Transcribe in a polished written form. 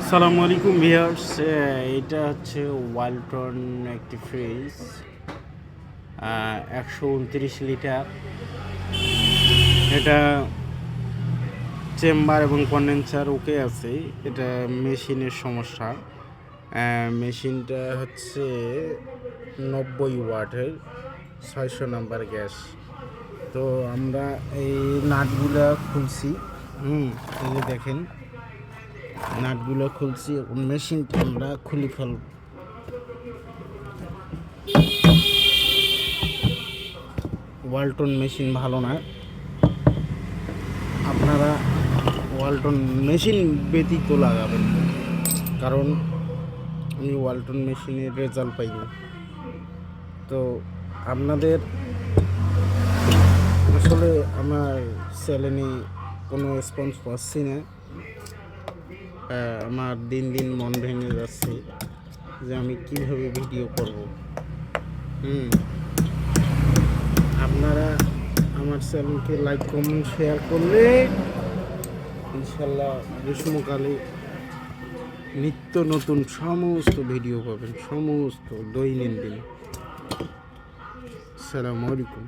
আসসালামু আলাইকুম ভিউয়ার্স। এটা হচ্ছে ওয়ালটন একটি ফ্রিজ, 129 লিটার। এটা চেম্বার এবং কন্ডেন্সার ওকে আছে। এটা মেশিনের সমস্যা। মেশিনটা হচ্ছে 90 ওয়াটের 600 নাম্বার গ্যাস। তো আমরা এই নাটগুলা খুলছি। এই যে দেখেন, নাটগুলো খুলছি। এখন মেশিনটা আমরা খুলে ফেলব। ওয়ালটন মেশিন ভালো না, আপনারা ওয়ালটন মেশিন ব্যতীত লাগাবেন, কারণ আমি ওয়ালটন মেশিনের রেজাল্ট পাইনি। তো আপনাদের আসলে আমার চ্যানেলে কোনো রেসপন্স পাচ্ছি না। আমার দিন দিন মন ভেঙে যাচ্ছে যে আমি কিভাবে ভিডিও করব। আপনারা আমার চ্যানেলকে লাইক কমেন্ট শেয়ার করলে ইনশাল্লাহ গ্রীষ্মকালে নিত্য নতুন সমস্ত ভিডিও পাবেন, সমস্ত দৈনন্দিন। আসসালামু আলাইকুম।